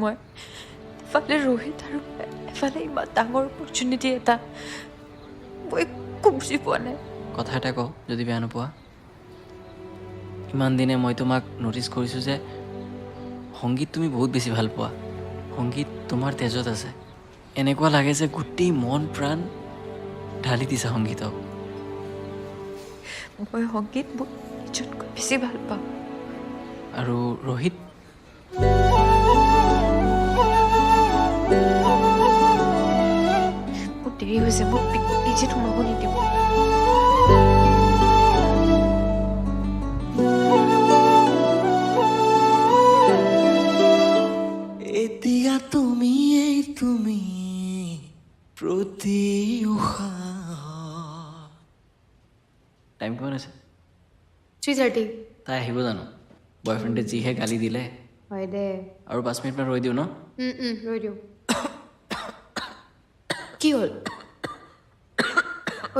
মই এফালে ৰোহিত আৰু এফালে ইমান ডাঙৰ অপৰচুনিটি এটা মই একো বুজি পোৱা নাই কথা এটা কওঁ যদি বেয়া নোপোৱা ইমান দিনে মই তোমাক ন'টিছ কৰিছোঁ যে সংগীত তুমি বহুত বেছি ভাল পোৱা সংগীত তোমাৰ তেজত আছে এনেকুৱা লাগে যে গোটেই মন প্ৰাণ ঢালি দিছা সংগীতক মই সংগীত মোৰ নিজতকৈ বেছি ভাল পাওঁ আৰু ৰোহিত মোৰ দেৰি হৈছে মোক পিজিত সোমাব নিদিব এতিয়া তুমি প্ৰতি টাইম কিমান আছে 3:30 তাই আহিব জানো বয়ফ্ৰেণ্ডে যিহে গালি দিলে হয় দে আৰু 5 মিনিটমান ৰৈ দিওঁ ন ৰৈ দিওঁ কি হ'ল ঐ